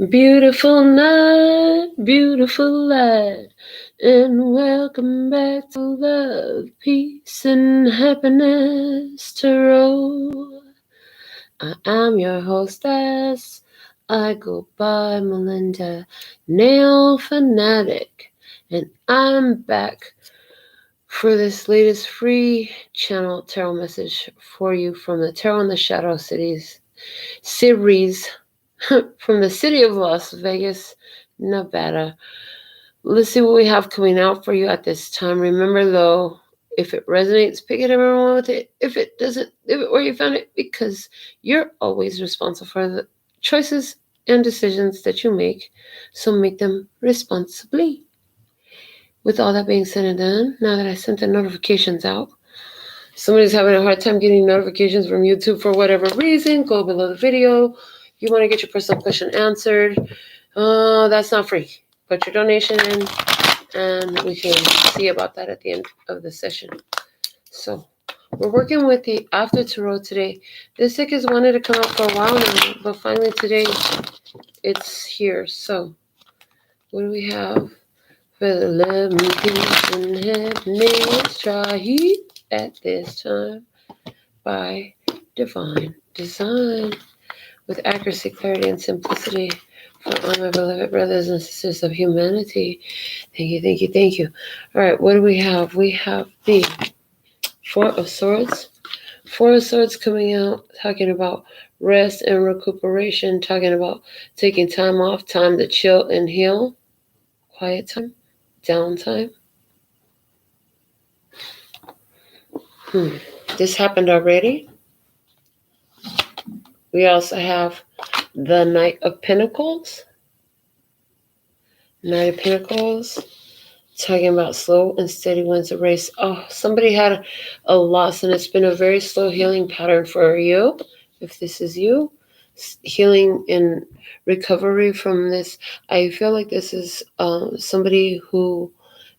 Beautiful night, beautiful light, and welcome back to Love, Peace, and Happiness Tarot. I am your hostess. I go by Melinda, NailFanatic, and I'm back for this latest free channel tarot message for you from the Tarot in the Shadow Cities series from the city of Las Vegas, Nevada. Let's see what we have coming out for you at this time. Remember, though, if it resonates, pick it up and run with it. If it doesn't, leave it where you found it, because you're always responsible for the choices and decisions that you make, so make them responsibly. With all that being said and done, now that I sent the notifications out, somebody's having a hard time getting notifications from YouTube for whatever reason, go below the video. You want to get your personal question answered. That's not free. Put your donation in, and we can see about that at the end of the session. So, we're working with the After Tarot today. This deck has wanted to come out for a while now, but finally today it's here. So, what do we have? For the love, peace, and happiness, try heat at this time by Divine Design. With accuracy, clarity, and simplicity for all my beloved brothers and sisters of humanity. Thank you, thank you, thank you. All right, what do we have? We have the Four of Swords. Four of Swords coming out, talking about rest and recuperation, talking about taking time off, time to chill and heal, quiet time, downtime. This happened already. We also have the Knight of Pentacles. Knight of Pentacles, talking about slow and steady wins a race. Oh, somebody had a loss, and it's been a very slow healing pattern for you. If this is you, healing and recovery from this. I feel like this is somebody who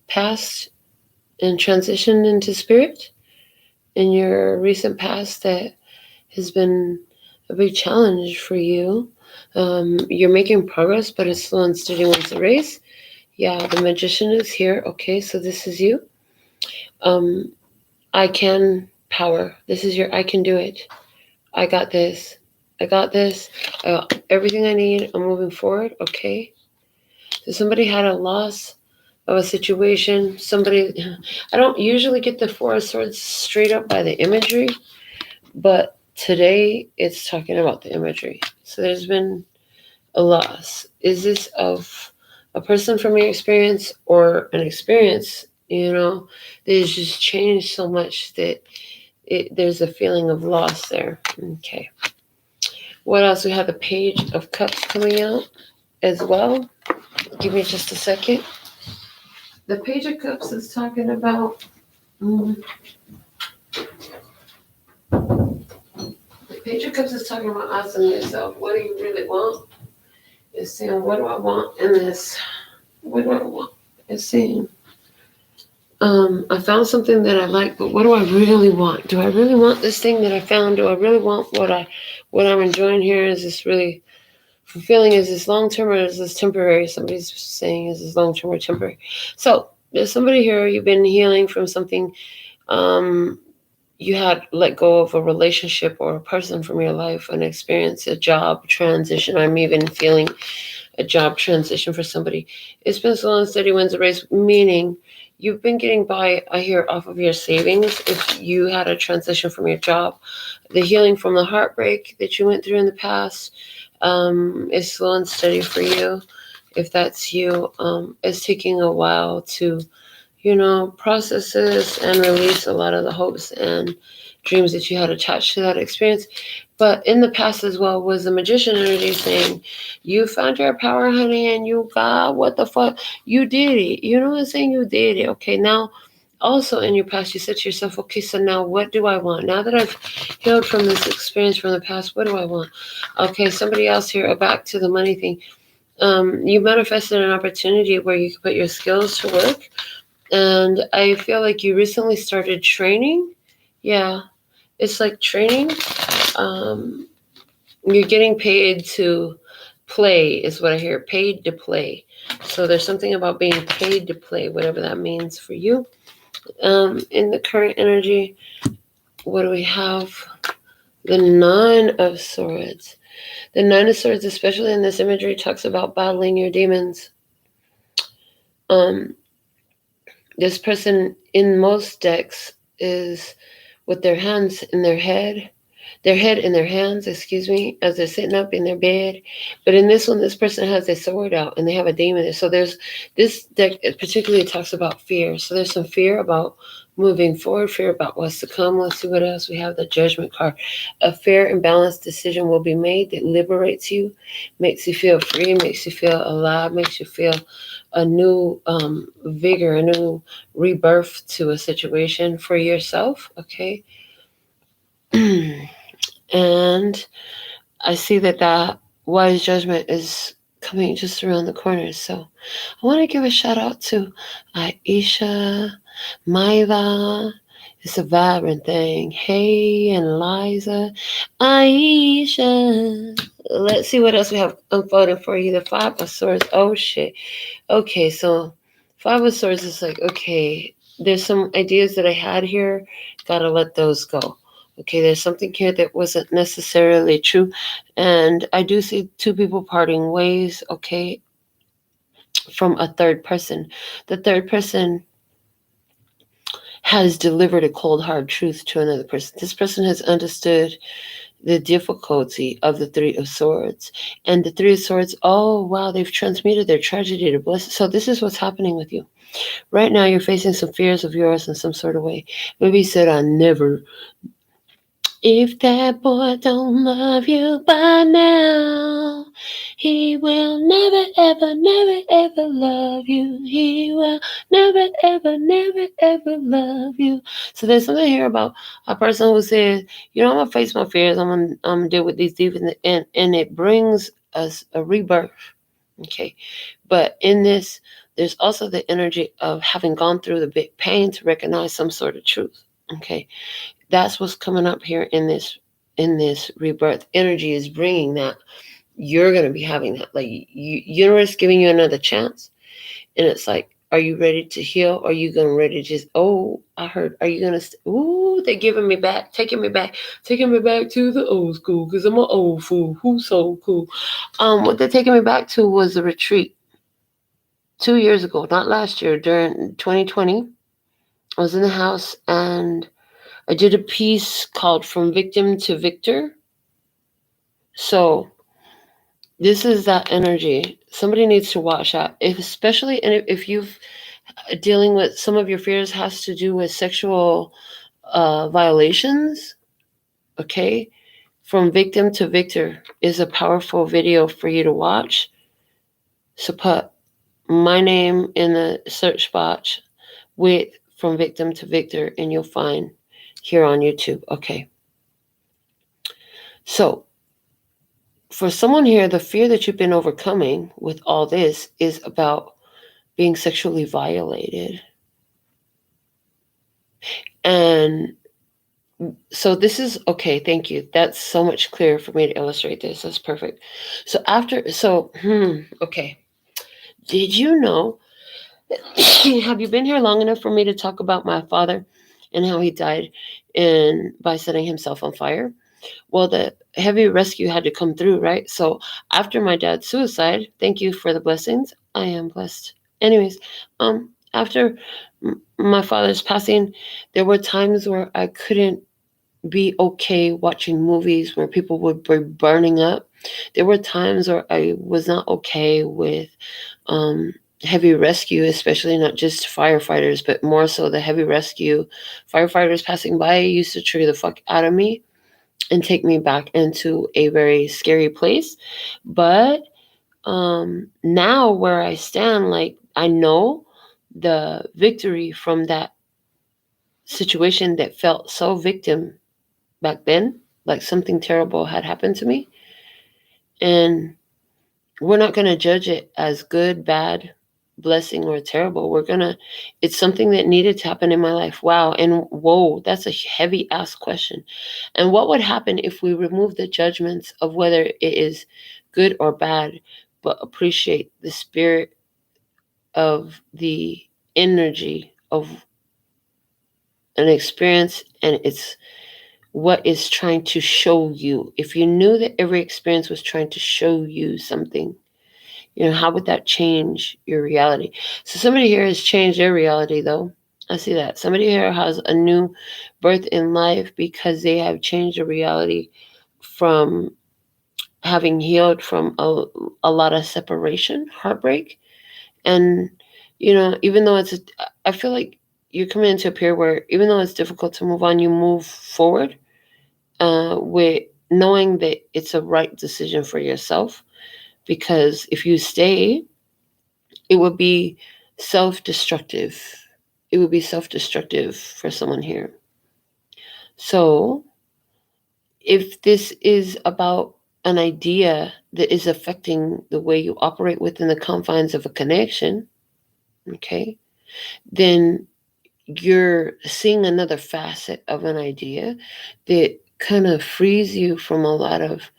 passed and transitioned into spirit in your recent past that has been a big challenge for you. You're making progress, but it's slow and steady wins the race. Yeah, the Magician is here. Okay, so this is you. I can power. This is your I can do it. I got this. I got this. I got everything I need. I'm moving forward. Okay. So somebody had a loss of a situation. I don't usually get the Four of Swords straight up by the imagery, but today it's talking about the imagery. So there's been a loss. Is this of a person from your experience or an experience, that has just changed so much that there's a feeling of loss there. Okay. What else? We have the Page of Cups coming out as well. Give me just a second. The Page of Cups is talking about The Page of Cups is talking about asking yourself, what do you really want? It's saying, what do I want in this? What do I want? It's saying, I found something that I like, but what do I really want? Do I really want this thing that I found? Do I really want what I'm enjoying here? Is this really fulfilling? Is this long-term or is this temporary? Somebody's saying, is this long-term or temporary? So there's somebody here, you've been healing from something. You had let go of a relationship or a person from your life, an experience, a job transition. I'm even feeling a job transition for somebody. It's been slow and steady wins the race, meaning you've been getting by, I hear, off of your savings. If you had a transition from your job, the healing from the heartbreak that you went through in the past is slow and steady for you. If that's you, it's taking a while to process this and release a lot of the hopes and dreams that you had attached to that experience. But in the past as well was the Magician energy saying, you found your power, honey, and you got what the fuck, you did it. You know what I'm saying? You did it. Okay, now also in your past, you said to yourself, okay, so now what do I want? Now that I've healed from this experience from the past, what do I want? Okay, somebody else here, back to the money thing. You manifested an opportunity where you could put your skills to work. And I feel like you recently started training. Yeah, it's like training. You're getting paid to play is what I hear. Paid to play. So there's something about being paid to play, whatever that means for you. In the current energy, what do we have? The Nine of Swords. The Nine of Swords, especially in this imagery, talks about battling your demons. This person in most decks is with their hands in their head in their hands, as they're sitting up in their bed. But in this one, this person has their sword out and they have a demon. So there's this deck particularly talks about fear. So there's some fear about moving forward, fear about what's to come. Let's see what else we have. The Judgment card. A fair and balanced decision will be made that liberates you, makes you feel free, makes you feel alive, makes you feel a new vigor, a new rebirth to a situation for yourself. Okay. And I see that wise judgment is coming just around the corner. So I want to give a shout out to Aisha, Myla. It's a vibrant thing. Hey, and Liza, Aisha. Let's see what else we have unfolding for you. The Five of Swords. Oh, shit. Okay, so Five of Swords is like, okay, there's some ideas that I had here. Gotta let those go. Okay, there's something here that wasn't necessarily true. And I do see two people parting ways, okay, from a third person. The third person has delivered a cold, hard truth to another person. This person has understood the difficulty of the Three of Swords. And the Three of Swords, oh, wow, they've transmuted their tragedy to bliss. So this is what's happening with you. Right now, you're facing some fears of yours in some sort of way. Maybe you said, if that boy don't love you by now, he will never, ever, never, ever love you. He will never, ever, never, ever love you. So there's something here about a person who says, I'm going to face my fears. I'm going to deal with these demons. And it brings us a rebirth. Okay. But in this, there's also the energy of having gone through the big pain to recognize some sort of truth. Okay. That's what's coming up here in this rebirth energy, is bringing that. You're going to be having that, like, universe giving you another chance. And it's like, are you ready to heal? Or are you going to ready to just, are you going to, they're giving me back, taking me back to the old school, because I'm an old fool. Who's so cool? What they're taking me back to was a retreat 2 years ago, not last year, during 2020. I was in the house and I did a piece called From Victim to Victor. So this is that energy. Somebody needs to watch out, especially if you've dealing with some of your fears has to do with sexual violations. Okay. From Victim to Victor is a powerful video for you to watch. So put my name in the search box with From Victim to Victor, and you'll find here on YouTube. Okay. So for someone here, the fear that you've been overcoming with all this is about being sexually violated. And so this is, okay, thank you. That's so much clearer for me to illustrate this. That's perfect. So okay. Did you know, have you been here long enough for me to talk about my father and how he died by setting himself on fire? Well, the heavy rescue had to come through, right? So after my dad's suicide, thank you for the blessings. I am blessed. Anyways, after my father's passing, there were times where I couldn't be okay watching movies where people would be burning up. There were times where I was not okay with heavy rescue, especially not just firefighters, but more so the heavy rescue. Firefighters passing by used to trigger the fuck out of me and take me back into a very scary place. But now where I stand, like, I know the victory from that situation that felt so victim back then, like something terrible had happened to me. And we're not going to judge it as good, bad, blessing, or terrible. It's something that needed to happen in my life. Wow. And whoa, that's a heavy ass question. And what would happen if we remove the judgments of whether it is good or bad, but appreciate the spirit of the energy of an experience, and it's what is trying to show you. If you knew that every experience was trying to show you something, how would that change your reality? So somebody here has changed their reality, though. I see that. Somebody here has a new birth in life because they have changed their reality from having healed from a lot of separation, heartbreak. And, even though I feel like you're coming into a period where even though it's difficult to move on, you move forward with knowing that it's a right decision for yourself. Because if you stay, it would be self-destructive. It would be self-destructive for someone here. So if this is about an idea that is affecting the way you operate within the confines of a connection, okay, then you're seeing another facet of an idea that kind of frees you from a lot of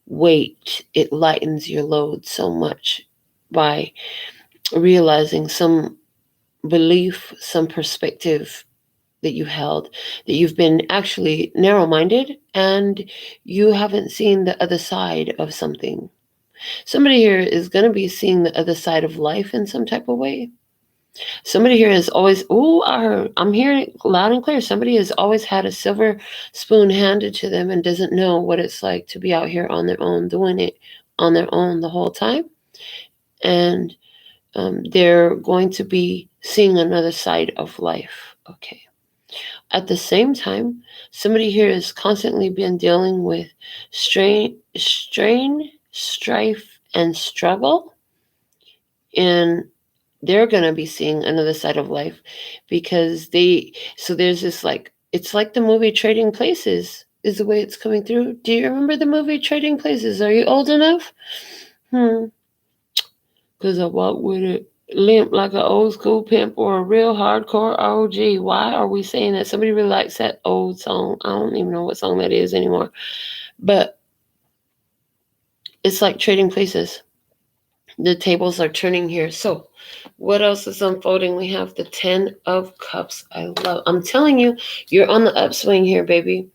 weight. It lightens your load so much by realizing some belief, some perspective that you held, that you've been actually narrow-minded and you haven't seen the other side of something. Somebody here is going to be seeing the other side of life in some type of way. Somebody here has always, I'm hearing it loud and clear. Somebody has always had a silver spoon handed to them and doesn't know what it's like to be out here on their own, doing it on their own the whole time. And they're going to be seeing another side of life. Okay. At the same time, somebody here has constantly been dealing with strain, strife, and struggle. And they're going to be seeing another side of life because there's this it's like the movie Trading Places is the way it's coming through. Do you remember the movie Trading Places? Are you old enough? Because I walk with it limp like an old school pimp or a real hardcore OG. Why are we saying that? Somebody really likes that old song. I don't even know what song that is anymore. But it's like Trading Places. The tables are turning here. So what else is unfolding? We have the 10 of Cups. I'm telling you, you're on the upswing here, baby.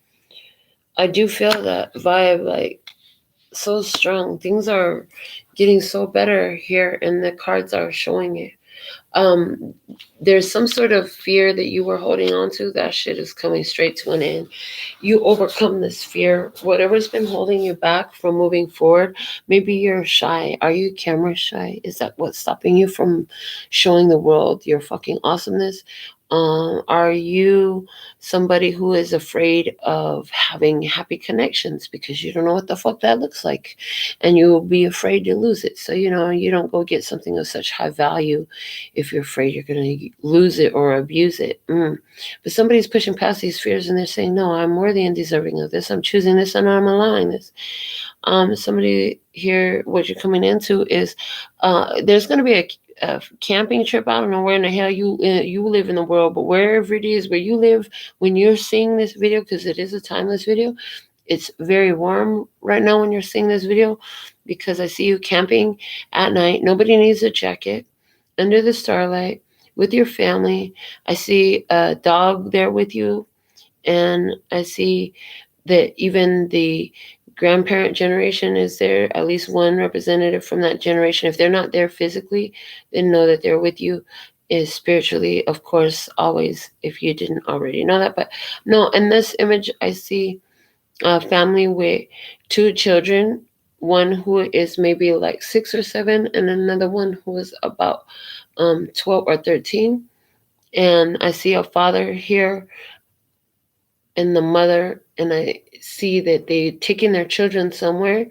I do feel that vibe so strong. Things are getting so better here, and the cards are showing it. There's some sort of fear that you were holding on to. That shit is coming straight to an end. You overcome this fear. Whatever's been holding you back from moving forward. Maybe you're shy. Are you camera shy? Is that what's stopping you from showing the world your fucking awesomeness? Are you somebody who is afraid of having happy connections because you don't know what the fuck that looks like, and you'll be afraid to lose it? So, you don't go get something of such high value if you're afraid you're going to lose it or abuse it. But somebody's pushing past these fears and they're saying, no, I'm worthy and deserving of this. I'm choosing this and I'm allowing this. Somebody here, what you're coming into is there's going to be a camping trip. I don't know where in the hell you live in the world, but wherever it is where you live when you're seeing this video, because it is a timeless video, it's very warm right now when you're seeing this video, because I see you camping at night. Nobody needs a jacket, under the starlight with your family. I see a dog there with you, and I see that even the grandparent generation is there, at least one representative from that generation. If they're not there physically, then know that they're with you is spiritually, of course, always, if you didn't already know that. But no, in this image, I see a family with 2 children, one who is maybe like 6 or 7, and another one who is about 12 or 13. And I see a father here and the mother, and I see that they're taking their children somewhere.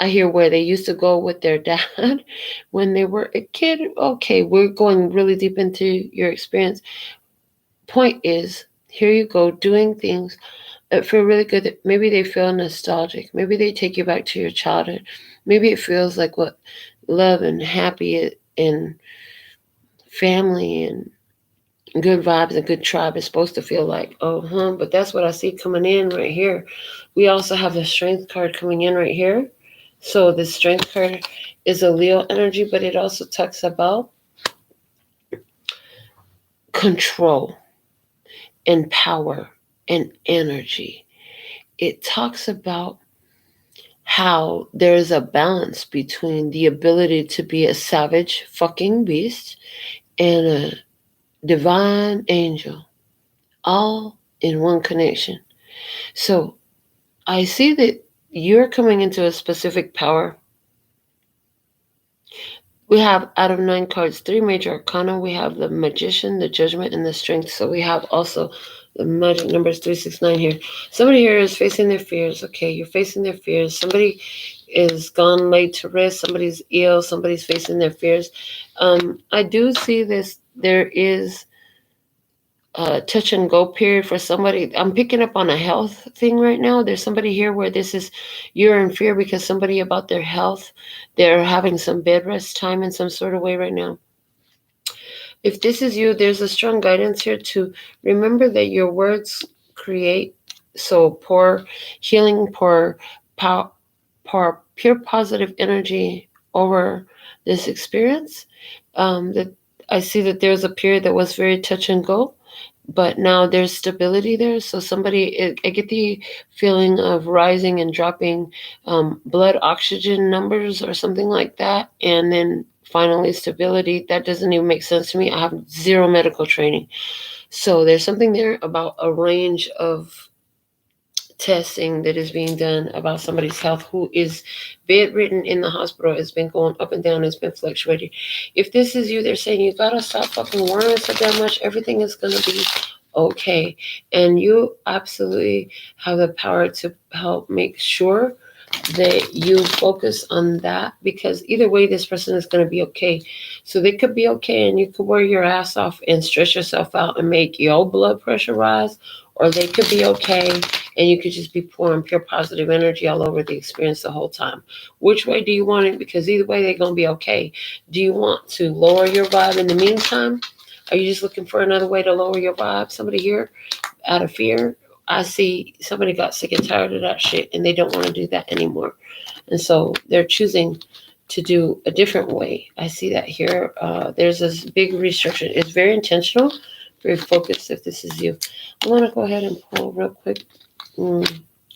I hear where they used to go with their dad when they were a kid. Okay, we're going really deep into your experience. Point is, here you go, doing things that feel really good. Maybe they feel nostalgic. Maybe they take you back to your childhood. Maybe it feels like what love and happy and family and good vibes and good tribe is supposed to feel like. But that's what I see coming in right here. We also have the strength card coming in right here. So the Strength card is a Leo energy, but it also talks about control and power and energy. It talks about how there is a balance between the ability to be a savage fucking beast and a divine angel, all in one connection. So I see that you're coming into a specific power. We have, out of 9 cards, 3 major arcana. We have the Magician, the Judgment, and the Strength. So we have also the magic numbers 369 here. Somebody here is facing their fears. Okay, you're facing their fears. Somebody is gone laid to rest. Somebody's ill. Somebody's facing their fears. I do see this. There is touch and go period for somebody. I'm picking up on a health thing right now. There's somebody here where this is, you're in fear because somebody about their health, they're having some bed rest time in some sort of way right now. If this is you, there's a strong guidance here to remember that your words create. So pour healing, pour pure positive energy over this experience. That I see that there's a period that was very touch and go, but now there's stability there. So I get the feeling of rising and dropping blood oxygen numbers or something like that, and then finally stability. That doesn't even make sense to me. I have zero medical training. So there's something there about a range of testing that is being done about somebody's health who is bedridden in the hospital. It's been going up and down. It's been fluctuating. If this is you, they're saying you gotta stop fucking worrying so damn much. Everything is gonna be okay. And you absolutely have the power to help make sure that you focus on that, because either way this person is going to be okay. So they could be okay and you could wear your ass off and stress yourself out and make your blood pressure rise, or they could be okay and you could just be pouring pure positive energy all over the experience the whole time. Which way do you want it? Because either way they're going to be okay. Do you want to lower your vibe in the meantime? Are you just looking for another way to lower your vibe? Somebody here out of fear, I see somebody got sick and tired of that shit and they don't want to do that anymore. And so they're choosing to do a different way. I see that here. There's this big restriction. It's very intentional, very focused if this is you. I want to go ahead and pull real quick.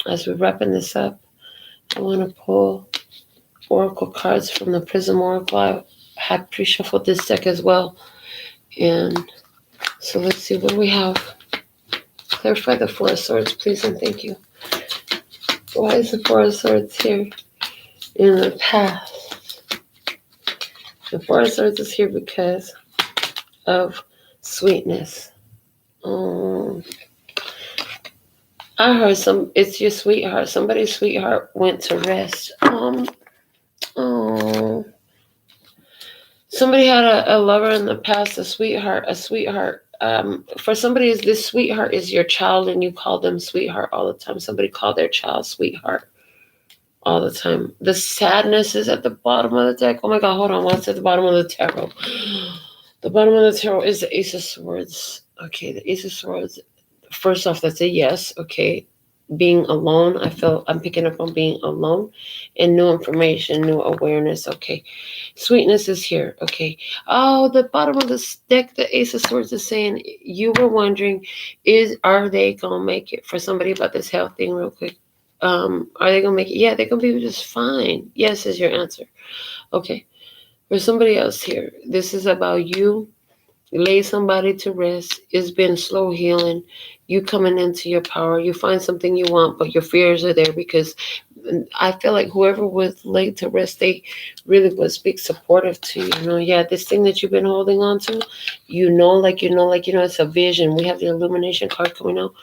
As we're wrapping this up, I want to pull Oracle cards from the Prism Oracle. I had pre-shuffled this deck as well. And so let's see what we have. Clarify the Four of Swords, please, and thank you. Why is the Four of Swords here in the past? The Four of Swords is here because of sweetness. I heard it's your sweetheart. Somebody's sweetheart went to rest. Somebody had a lover in the past, a sweetheart. For somebody, this sweetheart is your child and you call them sweetheart all the time. Somebody called their child sweetheart all the time. The sadness is at the bottom of the deck. Oh my God, hold on. What's at the bottom of the tarot? The bottom of the tarot is the Ace of Swords. Okay, the Ace of Swords. First off, that's a yes. Okay. Being alone, I'm picking up on being alone and new information, new awareness. Okay. Sweetness is here. Okay. Oh, the bottom of the deck, the Ace of Swords is saying you were wondering, are they going to make it? For somebody about this health thing real quick. Are they going to make it? Yeah, they're going to be just fine. Yes is your answer. Okay. For somebody else here, this is about you. Lay somebody to rest. It's been slow healing. You coming into your power. You find something you want, but your fears are there because I feel like whoever was laid to rest, they really was big supportive to you. Yeah, this thing that you've been holding on to, it's a vision. We have the illumination card coming out.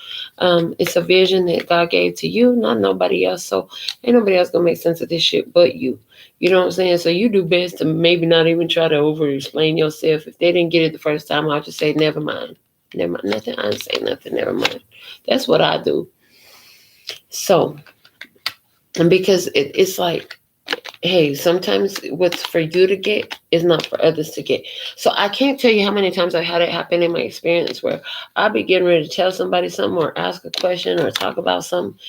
It's a vision that God gave to you, not nobody else. So ain't nobody else gonna make sense of this shit but you. You know what I'm saying? So you do best to maybe not even try to over-explain yourself. If they didn't get it the first time, I'll just say, never mind. Never mind. Nothing. I didn't say nothing. Never mind. That's what I do. So, and because it's like, hey, sometimes what's for you to get is not for others to get. So I can't tell you how many times I've had it happen in my experience where I'll be getting ready to tell somebody something or ask a question or talk about something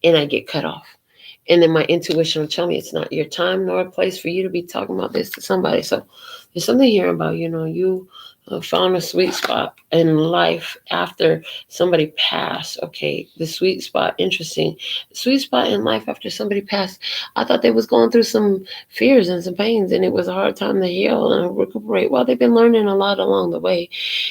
and I get cut off. And then my intuition will tell me it's not your time nor a place for you to be talking about this to somebody. So there's something here about, you found a sweet spot in life after somebody passed. Okay, the sweet spot, interesting. Sweet spot in life after somebody passed. I thought they was going through some fears and some pains, and it was a hard time to heal and recuperate. Well, they've been learning a lot along the way.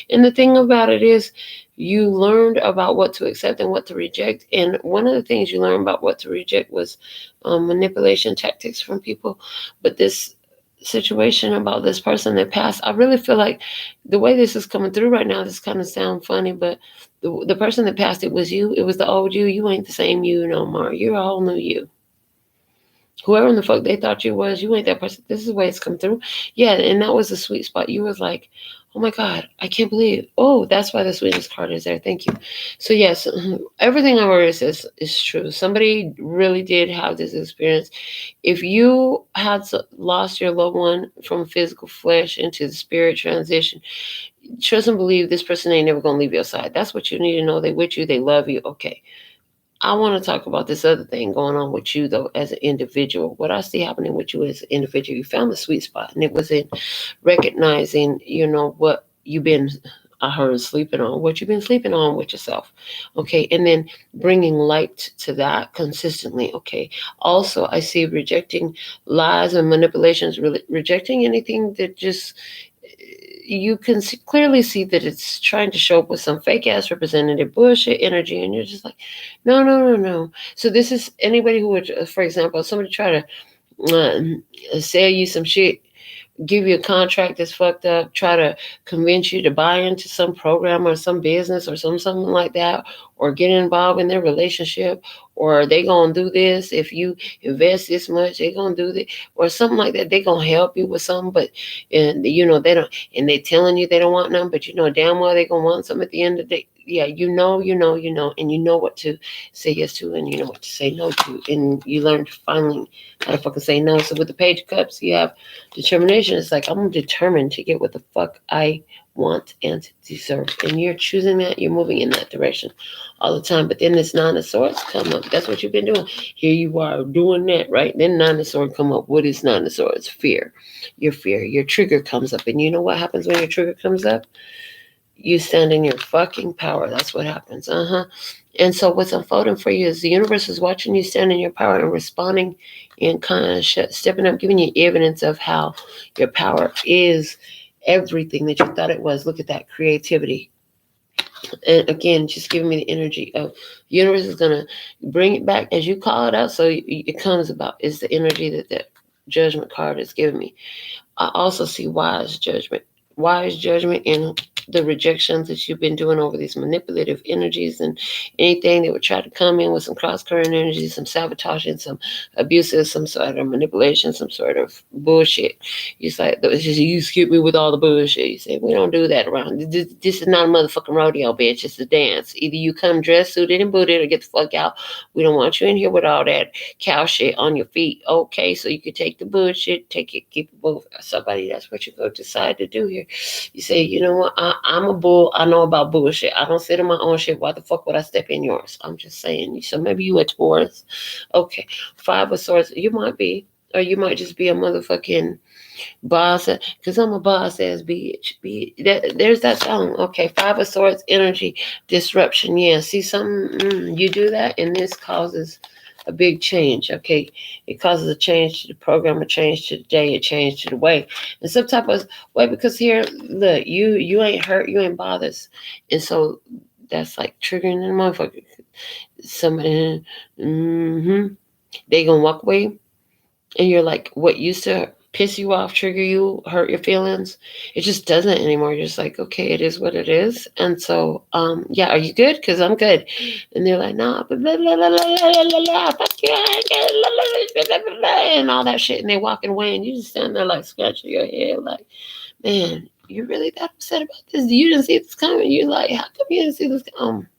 And the thing about it is, you learned about what to accept and what to reject. And one of the things you learned about what to reject was manipulation tactics from people. But this situation about this person that passed, I really feel like the way this is coming through right now, this kind of sound funny, but the person that passed, it was you. It was the old you. You ain't the same you no more. You're a whole new you. Whoever in the fuck they thought you was, you ain't that person. This is the way it's come through. Yeah, and that was the sweet spot. You was like, oh my God, I can't believe. Oh, that's why the sweetness card is there. Thank you. So yes, everything I wrote is true. Somebody really did have this experience. If you had lost your loved one from physical flesh into the spirit transition, trust and believe this person ain't never gonna leave your side. That's what you need to know. They with you. They love you. Okay. I want to talk about this other thing going on with you, though, as an individual. What I see happening with you as an individual, you found the sweet spot, and it was in recognizing, what you've been, I heard, sleeping on, what you've been sleeping on with yourself. Okay. And then bringing light to that consistently. Okay. Also, I see rejecting lies and manipulations, rejecting anything that just, you can clearly see that it's trying to show up with some fake ass representative bullshit energy, and you're just like, no, no, no, no. So this is anybody who would, for example, somebody try to sell you some shit, give you a contract that's fucked up, try to convince you to buy into some program or some business or something like that, or get involved in their relationship, or they gonna do this if you invest this much, they gonna do that, or something like that. They gonna help you with something, but and they don't, and they telling you they don't want nothing, but damn well they gonna want something at the end of the day. Yeah, and you know what to say yes to, and you know what to say no to, and you learn finally how to fucking say no. So with the Page of Cups, you have determination. It's like, I'm determined to get what the fuck I want and deserve, and you're choosing that. You're moving in that direction all the time. But then this Nine of Swords come up. That's what you've been doing. Here you are doing that, right? Then Nine of Swords come up. What is Nine of Swords? Fear. Your trigger comes up, and you know what happens when your trigger comes up? You stand in your fucking power. That's what happens. And so what's unfolding for you is the universe is watching you stand in your power and responding and kind of stepping up, giving you evidence of how your power is everything that you thought it was. Look at that creativity. And again, just giving me the energy of the universe is going to bring it back as you call it out. So it comes about. It's the energy that judgment card is giving me. I also see wise judgment. Wise judgment in the rejections that you've been doing over these manipulative energies, and anything that would try to come in with some cross-current energy, some sabotaging, some abusive, some sort of manipulation, some sort of bullshit. It's like, you skip me with all the bullshit. You say, we don't do that around. This is not a motherfucking rodeo, bitch. It's a dance. Either you come dressed, suited, and booted, or get the fuck out. We don't want you in here with all that cow shit on your feet. Okay, so you can take the bullshit, take it, keep it both. Somebody, that's what you go decide to do here. You say, you know what, I'm a bull. I know about bullshit. I don't sit in my own shit. Why the fuck would I step in yours? I'm just saying. So maybe you a Taurus. Okay. Five of Swords. You might be. Or you might just be a motherfucking boss. Because I'm a boss ass bitch. There's that song. Okay. Five of Swords energy. Disruption. Yeah. See something? You do that and this causes a big change. Okay. It causes a change to the program, a change to the day, a change to the way. And some type of way, because here, look, you ain't hurt, you ain't bothered. And so that's like triggering the motherfucker. Somebody, they gonna walk away. And you're like, what used to piss you off, trigger you, hurt your feelings, it just doesn't anymore. You're just like, okay, it is what it is. And so, yeah, are you good? Because I'm good. And they're like, nah, blah, blah, blah, blah, blah, blah, fuck you, and all that shit. And they walking away, and you just stand there like scratching your head, like, man, you really that upset about this? You didn't see this coming. You're like, how come you didn't see this coming?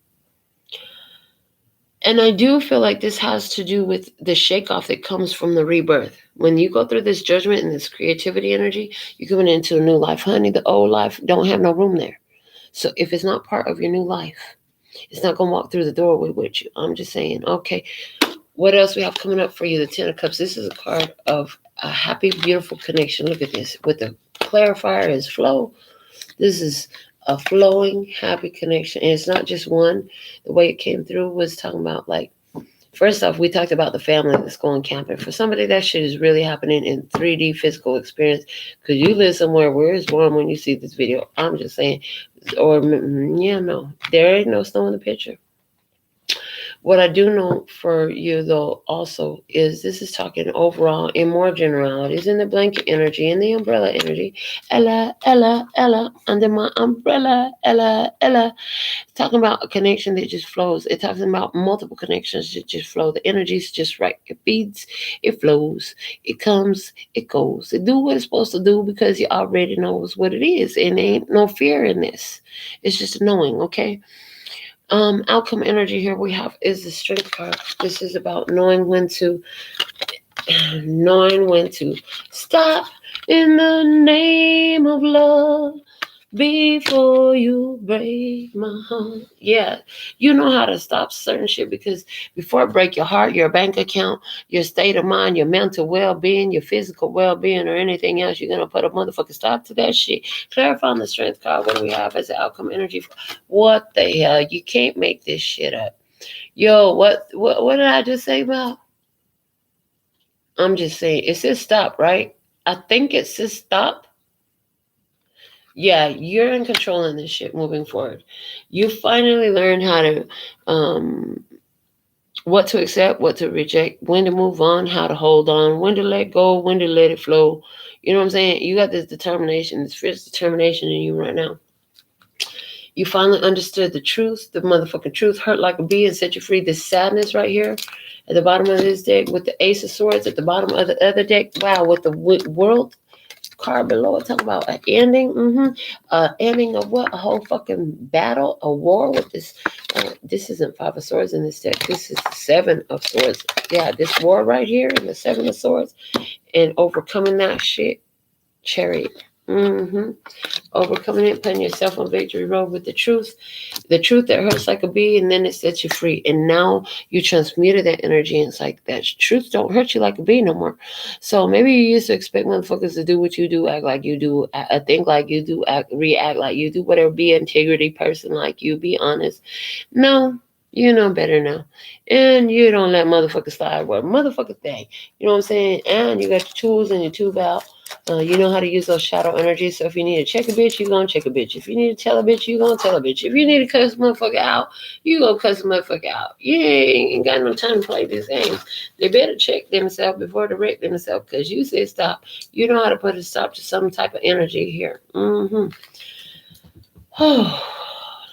And I do feel like this has to do with the shakeoff that comes from the rebirth. When you go through this judgment and this creativity energy, you're coming into a new life. Honey, the old life don't have no room there. So if it's not part of your new life, it's not going to walk through the doorway with you. I'm just saying, okay, What else we have coming up for you? The Ten of Cups. This is a card of a happy, beautiful connection. Look at this. With the clarifier is flow. This is a flowing, happy connection. And it's not just one. The way it came through was talking about, like, first off, we talked about the family that's going camping. For somebody, that shit is really happening in 3D physical experience. Because you live somewhere where it's warm when you see this video. I'm just saying. Or, yeah, no. There ain't no snow in the picture. What I do know for you, though, also is this is talking overall in more generalities, in the blanket energy, in the umbrella energy. Ella, Ella, Ella, under my umbrella, Ella, Ella. Talking about a connection that just flows. It's talking about multiple connections that just flow. The energy's just right. It feeds, it flows, it comes, it goes. It do what it's supposed to do because you already knows what it is. And there ain't no fear in this. It's just knowing, okay? Outcome energy here we have is the Strength card. This is about knowing when to stop in the name of love before you break my heart. Yeah, you know how to stop certain shit, because before it break your heart, your bank account, your state of mind, your mental well-being, your physical well-being, or anything else, you're gonna put a motherfucking stop to that shit. Clarifying the Strength card. What do we have as the outcome energy? What the hell? You can't make this shit up. Yo, what did I just say about? I'm just saying, it says stop, right? I think it says stop. Yeah, you're in control in this shit moving forward. You finally learn how to, what to accept, what to reject, when to move on, how to hold on, when to let go, when to let it flow. You know what I'm saying? You got this determination, this fierce determination in you right now. You finally understood the truth, the motherfucking truth, hurt like a bee and set you free. This sadness right here at the bottom of this deck with the Ace of Swords at the bottom of the other deck. Wow, with the world card below it, talking about an ending. Ending of what? A whole fucking battle, a war with this. This isn't Five of Swords in this deck. This is Seven of Swords. Yeah, this war right here and the Seven of Swords and overcoming that shit. Chariot. Overcoming it, putting yourself on victory road with the truth that hurts like a bee, and then it sets you free. And now you transmuted that energy, and it's like that truth don't hurt you like a bee no more. So maybe you used to expect motherfuckers to do what you do, act like you do, think like you do, react like you do, whatever, be an integrity person like you, be honest. No, you know better now. And you don't let motherfuckers slide with a motherfucker thing. You know what I'm saying? And you got your tools and your tool belt. You know how to use those shadow energies. So if you need to check a bitch, you gonna check a bitch. If you need to tell a bitch, you gonna tell a bitch. If you need to cuss a motherfucker out, you gonna cuss a motherfucker out. You ain't got no time to play these games. They better check themselves before they wreck themselves, because you said stop. You know how to put a stop to some type of energy here. Oh,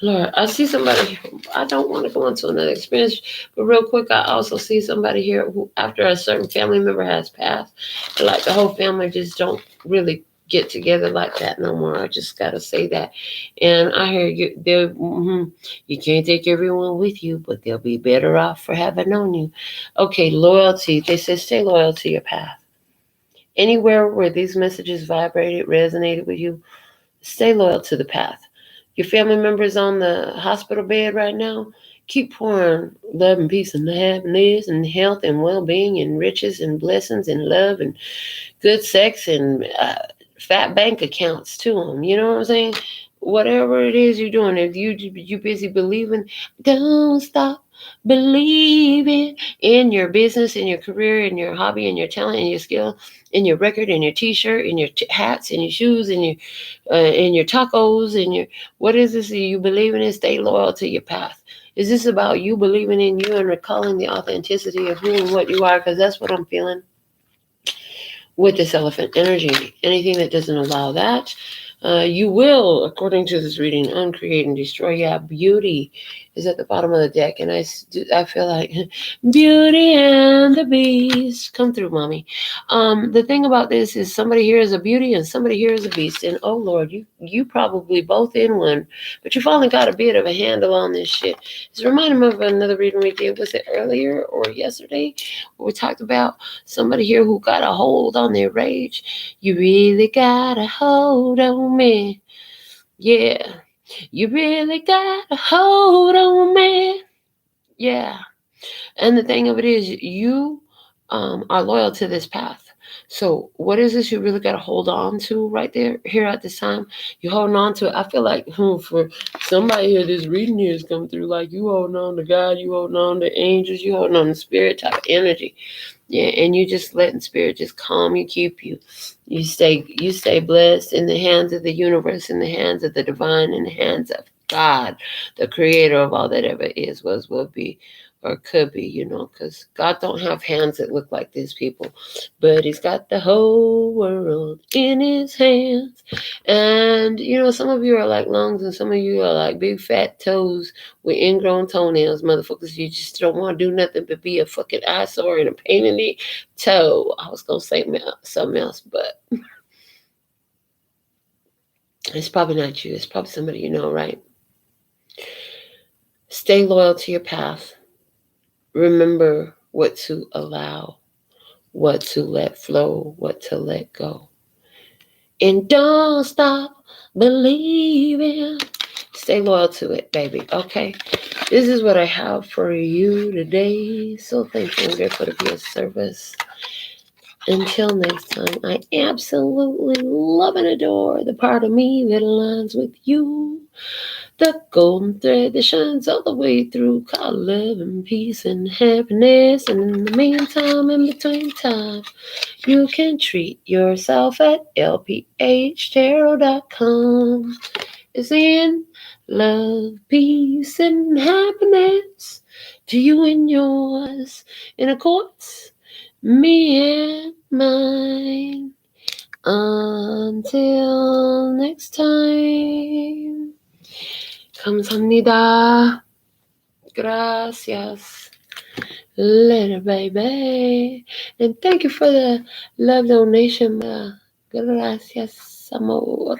Lord, I see somebody. I don't want to go into another experience, but real quick, I also see somebody here who, after a certain family member has passed, like the whole family just don't really get together like that no more. I just gotta say that. And I hear you. You can't take everyone with you, but they'll be better off for having known you. Okay, loyalty. They say stay loyal to your path. Anywhere where these messages vibrated, resonated with you, stay loyal to the path. Your family members on the hospital bed right now, keep pouring love and peace and happiness and health and well-being and riches and blessings and love and good sex and fat bank accounts to them. You know what I'm saying? Whatever it is you're doing, if you busy believing, don't stop believing in your business, in your career, in your hobby, in your talent, in your skill, in your record, in your t-shirt, in your hats, in your shoes, in your tacos, in your, what is this? Are you believing in? Stay loyal to your path. Is this about you believing in you and recalling the authenticity of who and what you are? Because that's what I'm feeling with this elephant energy. Anything that doesn't allow that, you will, according to this reading, uncreate and destroy. Yeah, beauty is at the bottom of the deck, and I feel like Beauty and the Beast. Come through, mommy. The thing about this is somebody here is a beauty and somebody here is a beast, and oh Lord, you probably both in one, but you finally got a bit of a handle on this shit. It's reminding me of another reading we did. Was it earlier or yesterday? Where we talked about somebody here who got a hold on their rage. You really got a hold on me. Yeah. You really got a hold on me. Yeah. And the thing of it is, you are loyal to this path. So what is this you really got to hold on to right there, here at this time? You holding on to it. I feel like for somebody here, this reading here is coming through like you holding on to God, you holding on to angels, you holding on to spirit type of energy. Yeah, and you just letting spirit just calm you, keep you. You stay blessed in the hands of the universe, in the hands of the divine, in the hands of God, the creator of all that ever is, was, will be, or could be, because God don't have hands that look like these people, but he's got the whole world in his hands. And, some of you are like lungs and some of you are like big fat toes with ingrown toenails, motherfuckers. You just don't want to do nothing but be a fucking eyesore and a pain in the toe. I was going to say something else, but it's probably not you. It's probably somebody you know, right? Stay loyal to your path. Remember what to allow, what to let flow, what to let go. And don't stop believing. Stay loyal to it, baby, okay? This is what I have for you today. So thankful and grateful to be of service. Until next time, I absolutely love and adore the part of me that aligns with you. The golden thread that shines all the way through, called love and peace and happiness. And in the meantime, in between time, you can treat yourself at LPHtarot.com. It's in love, peace, and happiness to you and yours. And of course, me and mine. Until next time. 감사합니다. Gracias. Later, baby. And thank you for the love donation. Gracias, amor.